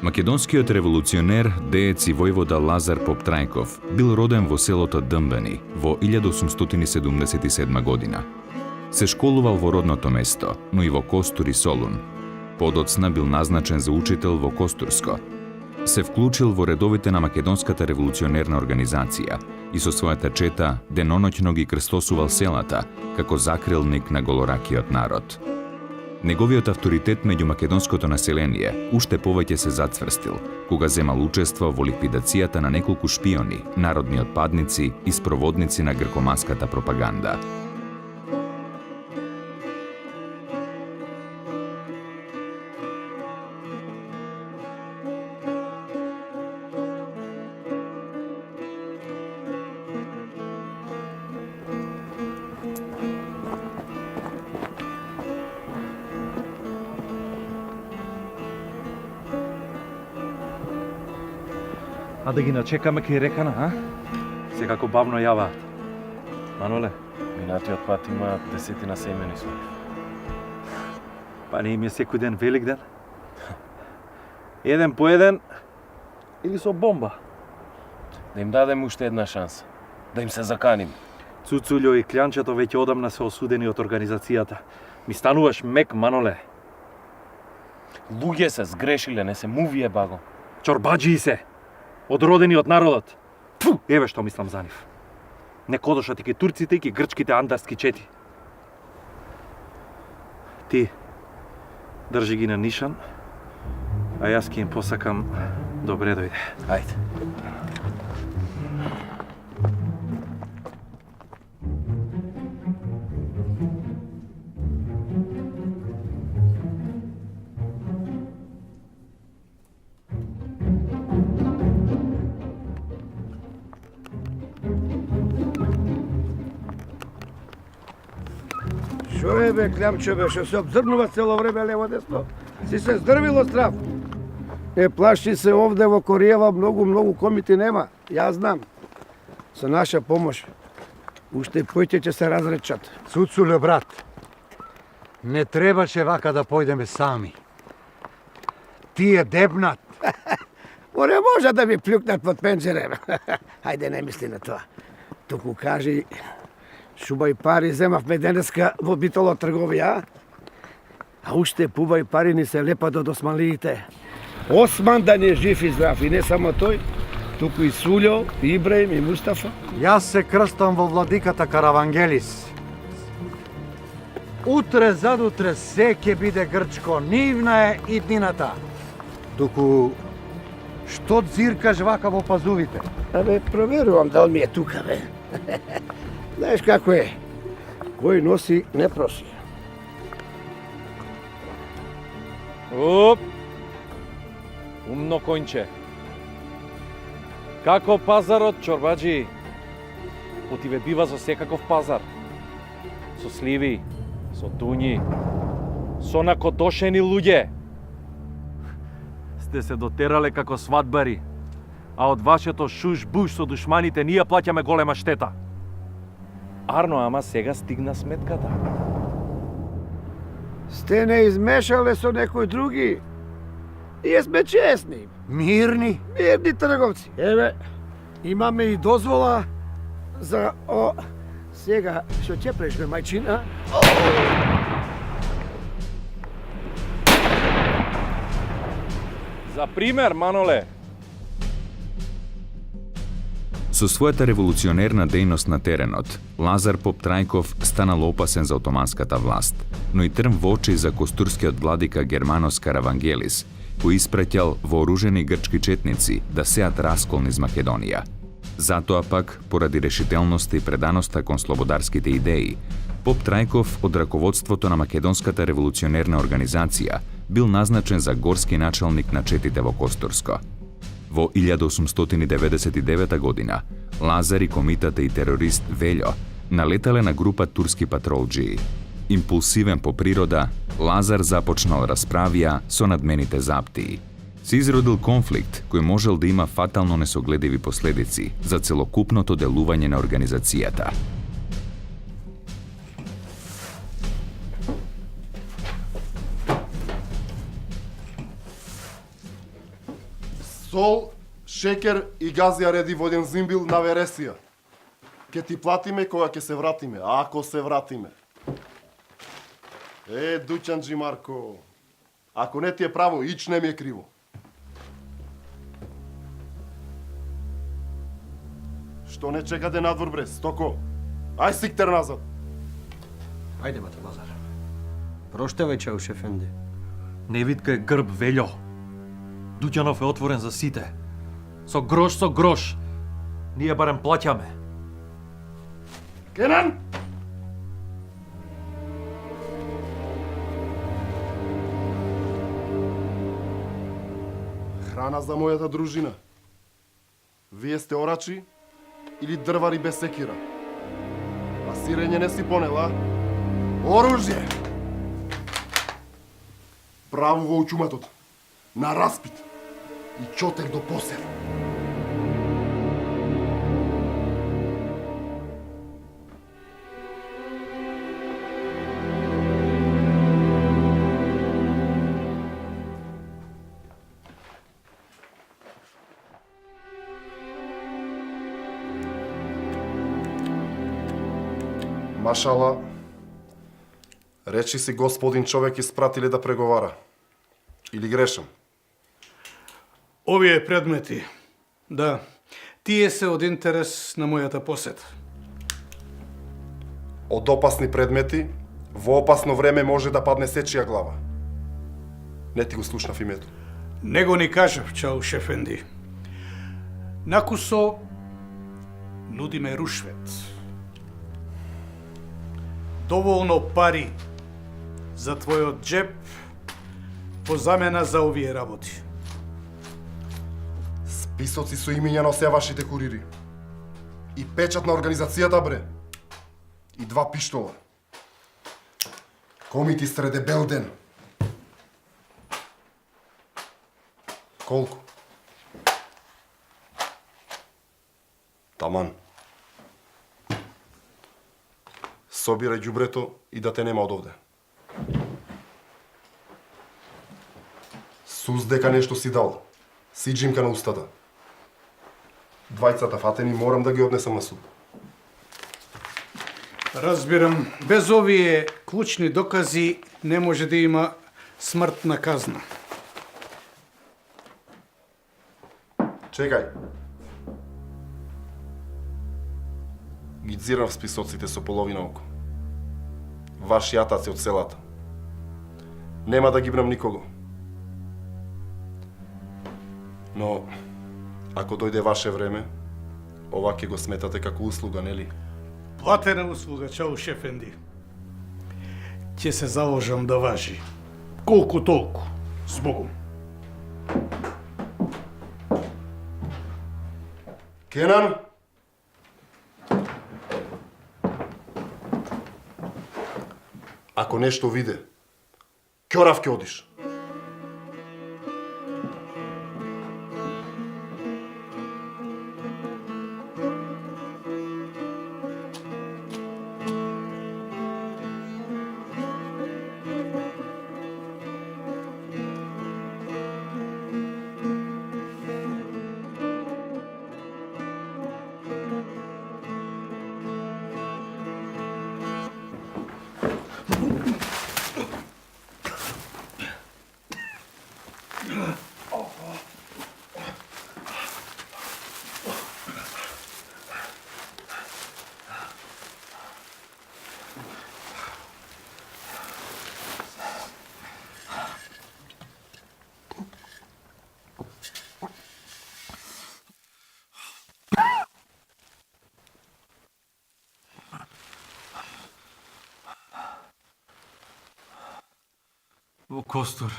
Македонскиот револуционер, деец и војвода Лазар Поптрајков бил роден во селото Дмбени во 1877 година. Се школувал во родното место, но и во Костур и Солун. Подоцна бил назначен за учител во Костурско. Се вклучил во редовите на Македонската револуционерна организација и со својата чета деноноќно ги крстосувал селата како закрилник на голоракиот народ. Неговиот авторитет меѓу македонското население уште повеќе се зацврстил, кога земал учество во ликвидацијата на неколку шпиони, народни отпадници и спроводници на гркоманската пропаганда. А да ги начекаме кај рекана, а? Секако бавно јаваат. Маноле? Минатиот пат има 10 семени своји. Па не им е секој ден велик ден? Еден по еден или со бомба? Да им дадем уште една шанса. Да им се заканим. Цуцулјо и Клјанчето веќе одамна се осудени од организацијата. Ми стануваш мек, Маноле. Луѓе се сгрешиле, не се мувие баго. Чорбаџии се! Одродени од народот. Пфу, еве што мислам за нив. Не кодошат и ке турците и ке грчките андарски чети. Ти, држи ги на нишан, а јас ке им посакам добре дојде. Ајде. Шо е бе, Клямчо бе, што се обзрнува цело време лево-десно? Си се здрвило страв. Не плаши се овде во Кориева, многу комити нема. Јас знам. Со наша помош, уште појте ќе се разречат. Цуцуле, брат, не требаше вака да појдеме сами. Ти е дебнат. Оре може да ми плюкнат под пенџерем. Хајде, не мисли на тоа. Туку кажи, шубај пари земавме денеска во битоло трговија, а уште пубај пари ни се лепат од османлиите. Осман да не е жив и здрав, и не само тој, туку и Сулјо, и Ибраим, и Мустафа. Јас се крстам во владиката Каравангелис. Утре, задутре, се ќе биде грчко, нивна е иднината. Туку, што дзиркаш вака во пазувите? Абе, проверувам дали ми е тука, бе. Знаеш како е, кој носи, не проси. Оп! Умно конче. Како пазарот, чорбаџи? Отиве бива за секаков пазар. Со сливи, со туњи, со накодошени луѓе. Сте се дотерале како свадбари, а од вашето шуш-буш со душманите ние плаќаме голема штета. Арно, ама сега стигна сметката. Сте не измешале со некој други. Ние сме честни. Мирни? Мирни трговци. Еве, имаме и дозвола за сега што ќе прешме мајчина. За пример, Маноле. Со својата револуционерна дејност на теренот, Лазар Поптрајков станал опасен за отоманската власт, но и трн во очи за костурскиот владика Германос Каравангелис, кој испраќал вооружени грчки четници да сеат раскол низ Македонија. Затоа пак, поради решителноста и преданоста кон слободарските идеи, Поптрајков од раководството на Македонската револуционерна организација бил назначен за горски началник на четите во Костурско. Во 1899 година, Лазар и комитата и терорист Велјо налетале на група турски патролџии. Импулсивен по природа, Лазар започнал расправија со надмените заптии. Се изродил конфликт кој можел да има фатално несогледиви последици за целокупното делување на организацијата. сол, шекер и газ ја реди во еден зимбил на Вересија. Ке ти платиме кога ќе се вратиме, ако се вратиме. Дуќанджи Марко, ако не ти е право, ич не ми е криво. Што не чекате надвор, бре, стоко? Ај сиктер назад. Ајде, бате Лазар. Проштевај, Чауш ефенди. Невитка е грб, Велјо. Дуќанов е отворен за сите. Со грош. Ние барем плаќаме. Кенан! Храна за мојата дружина. Вие сте орачи или дрвари без секира? А сирење не си понела? Оружје! Право во учуматот. На распит. И чотек до посев. Машала, речи си господин човек испратиле да преговара. Или грешам? Овие предмети, да, тие се од интерес на мојата посета. Од опасни предмети, во опасно време може да падне сечија глава. Не ти го слушнав името. Него ни кажав, Чауш ефенди. Накусо нудиме рушвет. Доволно пари за твојот джеб по замена за овие работи. Списоци со имиња на се вашите курири. И печат на организацијата, бре. И 2 пиштола. Комити среде бел ден. Колку? Таман. Собирај ѓубрето и да те нема од овде. Суз дека нешто си дал. Сиджимка на устата. Двајцата фатени морам да ги однесам на суд. Разбирам, без овие клучни докази не може да има смртна казна. Чекај. Ги дзирав списоците со половина око. Ваш јатаци од селата. Нема да ги брам никого. Но, ако дојде ваше време, ова ќе го сметате како услуга, нели? Платена услуга, Чауш ефенди. Ќе се заложам да важи. Колку толку. Збогом. Кенан! Ако нешто виде, ќорав ќе одиш. Во Костур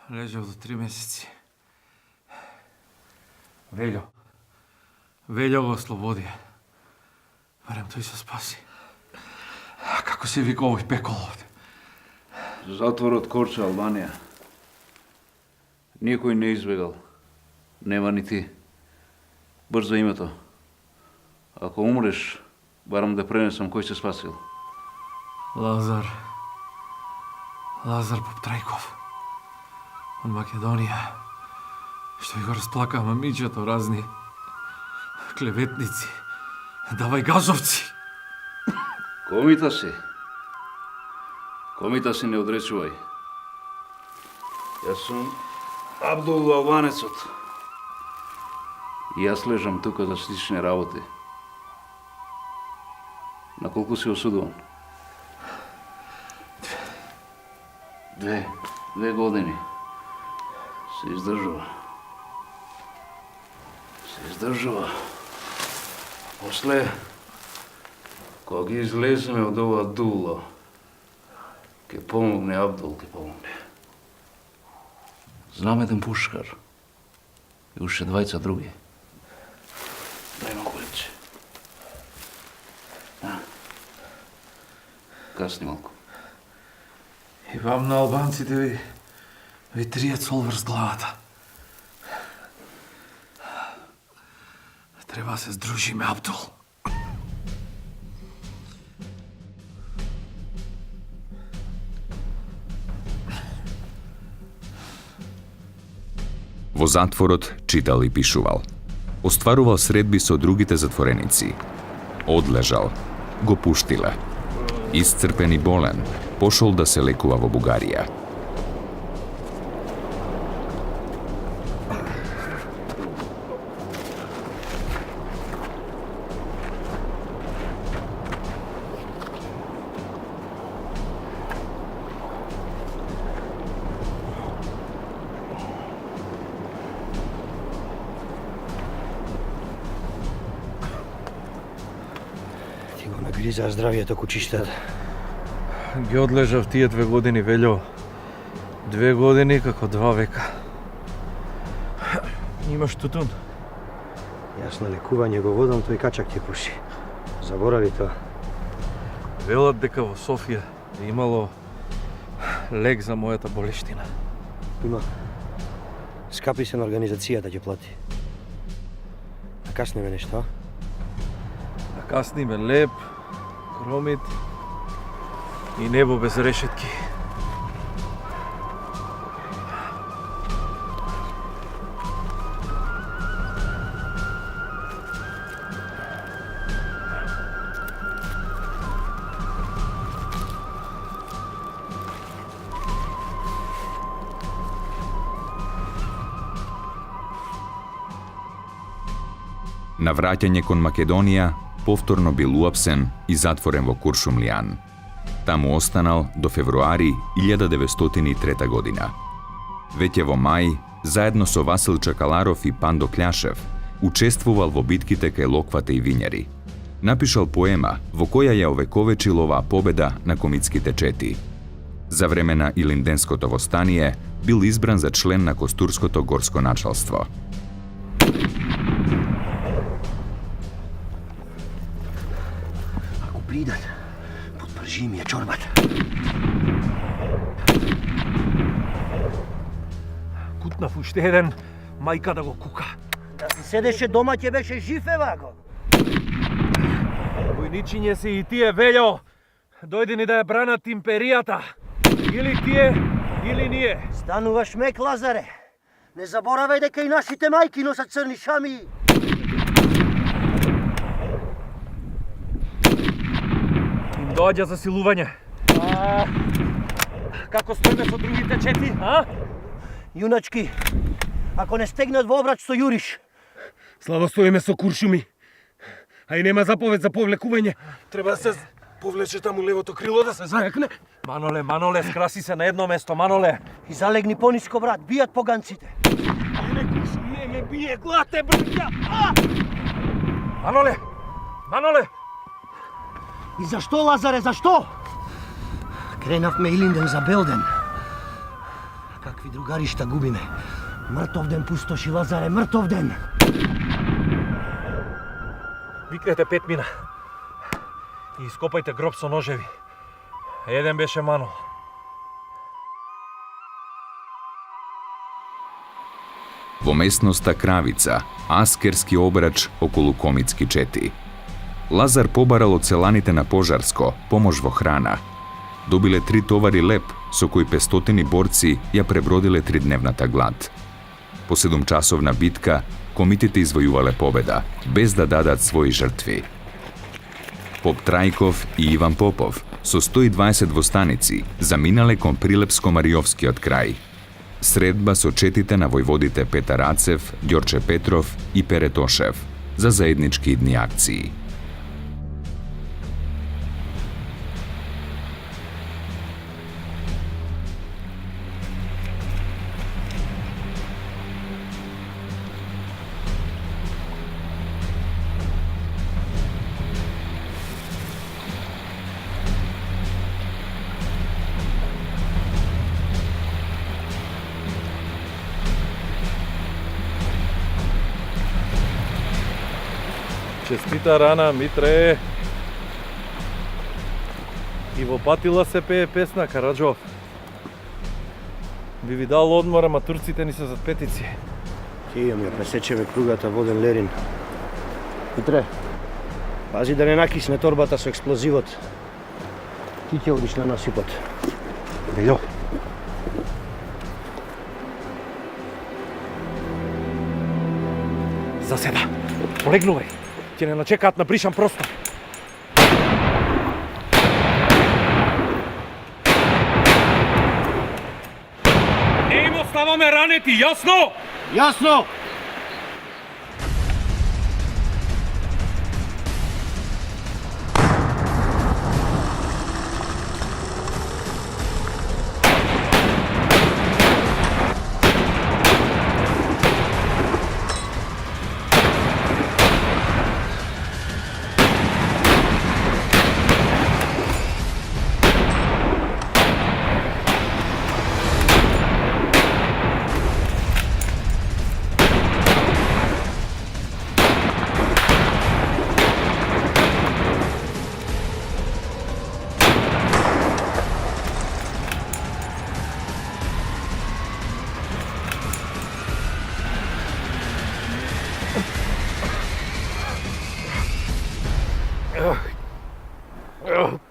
лежав до 3 месеци. Велјо го ослободи. Барем тој се спаси. Како се вика овој пекол овде? Затворот Корча, Албанија. Никој не избегал. Нема ни ти. Брзо името. Ако умреш, барам да пренесам кој се спасил. Лазар Поптрајков од Македонија. Што ви го расплакаа мамиđето разни клеветници, давај газовци. Комита си не одречувај. Јас сум Абдул Албанецот. И јас лежам тука за слични работи. На колку си осудуван? 2 години. Се издржува. После, кога ги излеземе од ова дуло, ќе помогне Абдул, ќе помогне. Знам еден пушкар и уште 2 други. Дај малку лепче. Касни малку. И вам на албанците ви тријат сол врз главата. Треба се здружиме, Абдул. Во затворот читал и пишувал. Остварувал средби со другите затвореници. Одлежал. Го пуштиле. Исцрпен и болен, пошол да се лекува во Бугарија. Гриза здравието кучиштата. Ги одлежав тие 2 години, Велјо. 2 години како 2 века. Имаш тутун? Јас на лекување го водам, тој качак ќе пуши. Заборави тоа. Велат дека во Софија имало лек за мојата болештина. Има. Скапи се на организацијата ќе плати. А каснеме нешто? А касниме леп, кромит и небо без решетки. На враќање кон Македонија, повторно бил уапсен и затворен во Куршумлијан. Таму останал до февруари 1903 година. Веќе во мај, заедно со Васил Чакаларов и Пандо Кљашев, учествувал во битките кај Локвата и Вињари. Напишал поема во која ја овековечил оваа победа на комитските чети. За време на Илинденското востание бил избран за член на Костурското горско началство. Придат, подпржи ми ја чорбата. Кутнав уште еден, мајка да го кука. Да си седеше дома ќе беше жив евако. Војничиње се и тие, Велјо. Дојди ни да ја бранат империјата. Или тие, или ние. Стануваш мек, Лазаре. Не заборавај дека и нашите мајки носат црни шами. Доаѓа засилување. Како стоиме со другите чети, а? Јуначки, ако не стегнат во обрач, со јуриш. Слабо стоиме со куршуми. А и нема заповед за повлекување. Треба да се повлече таму левото крило да се зајакне. Маноле, скраси се на едно место, Маноле. И залегни пониско, брат, бијат поганците. Не куршуми, ме бие глате, брќа! Маноле! И зашто, Лазаре, зашто? Кренавме Илинден за Белден. Какви другаришта губиме. Мртов ден пустоши, Лазаре, мртов ден. Викнете 5 мина. И ископајте гроб со ножеви. Еден беше Манол. Во местноста Кравица, аскерски обрач околу комитски чети. Лазар побарал од селаните на Пожарско помош во храна. Добиле 3 товари леп, со кои 500 борци ја пребродиле 3-дневната глад. По 7-часовна битка, комитите извојувале победа, без да дадат своји жртви. Поп Трајков и Иван Попов со 120 востаници заминале кон Прилепско-Мариовскиот крај. Средба со четите на војводите Петар Ацев, Ѓорче Петров и Пере Тошев за заеднички идни акции. Честита рана, Митре. И во Батила се пее песна, Караджов. Би ви дал одмор, ама турците ни се зад петици. Ќе имам ја пресечеме кругата воден Лерин. Митре, пази да не накисне торбата со експлозивот. Ти ќе одиш на насипот. Белјо. За седа. Полегнувај. Ќе не начекаат на бришан простор. Не им оставаме ранети, јасно? Јасно!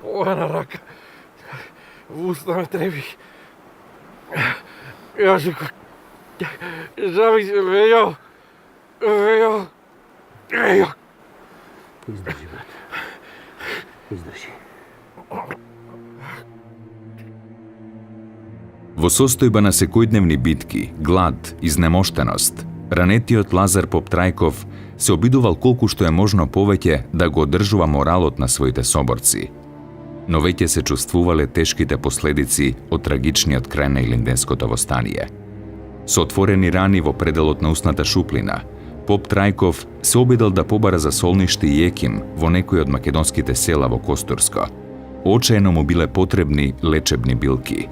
Полена рака. В уста ме треби. Јажико. Жави се, Вејо. Вејо. Вејо. Издржи, брат. Издржи. Во состојба на секојдневни битки, глад, изнемоштеност, ранетиот Лазар Поп Трајков се обидувал колку што е можно повеќе да го одржува моралот на своите соборци. Но веќе се чувствувале тешките последици од трагичниот крај на Илинденското востание. Со отворени рани во пределот на устната шуплина, Поп Трајков се обидел да побара за солниште и еким во некои од македонските села во Костурско. Очаено му биле потребни лечебни билки.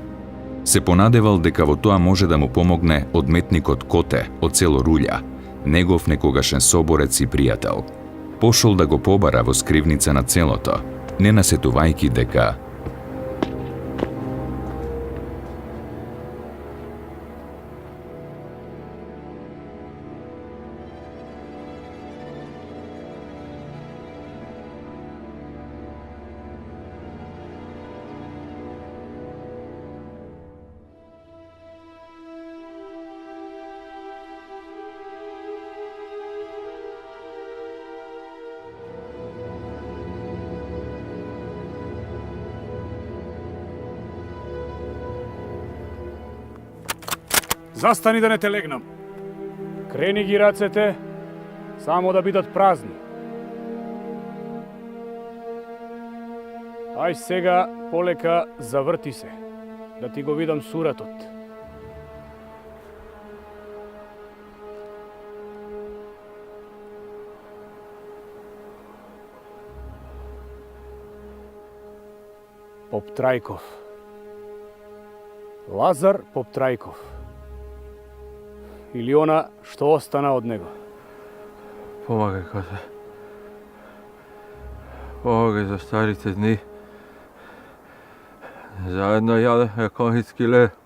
Се понадевал дека во тоа може да му помогне одметникот Коте од село Рулја, негов некогашен соборец и пријател. Пошол да го побара во скривница на целото, не насетувајки дека Застани да не те легнам. Крени ги рацете, само да бидат празни. Ај сега полека заврти се, да ти го видам суратот. Поп Трајков. Лазар Поп Трајков. Или она што остана од него. Помагај, Коте. Помагај за старите дни. Заедно јадеме комитски леп.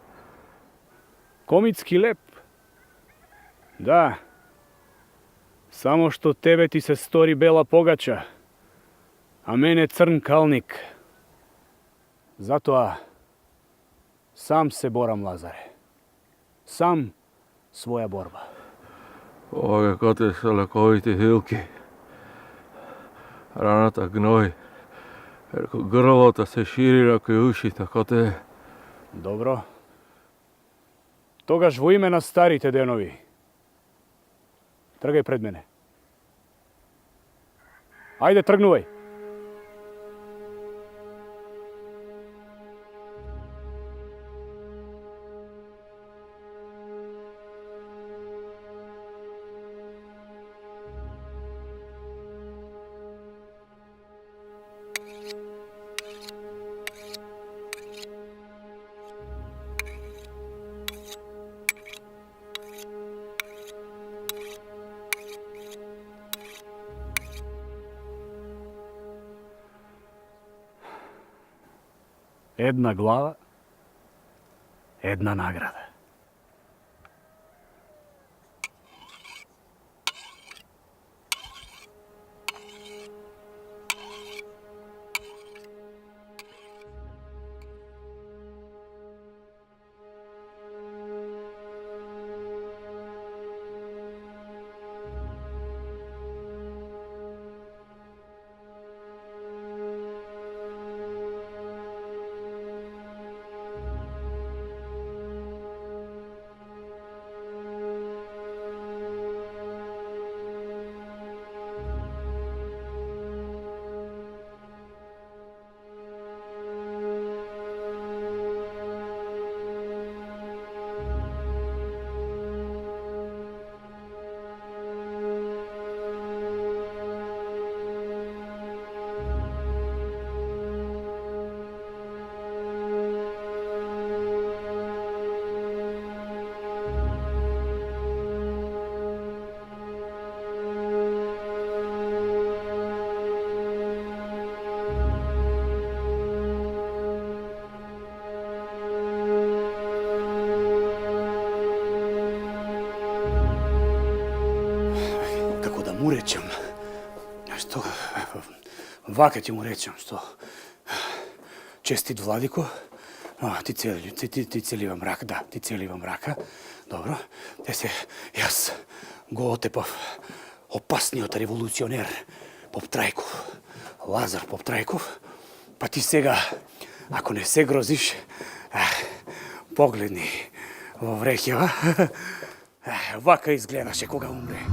Комитски леп? Да. Само што тебе ти се стори бела погача, а мене црн калник. Затоа сам се борам, Лазаре. Сам svoja borba. Ove kote su lekoviti hilki. Раната гној. Грлото се шири рако ушите, коте. Dobro. Тогаш во име на старите денови, тргај пред мене. Ајде, тргнувај. Една глава, една награда. Му речам, што, вака ќе му речам, што, честит Владико, ти целива мрак, да, ти целива мрака, добро, јас го отепав опасниот револуционер Поп Трајков, Лазар Поп Трајков, па ти сега, ако не се грозиш, погледни во вреќева, вака изгледаше кога умре.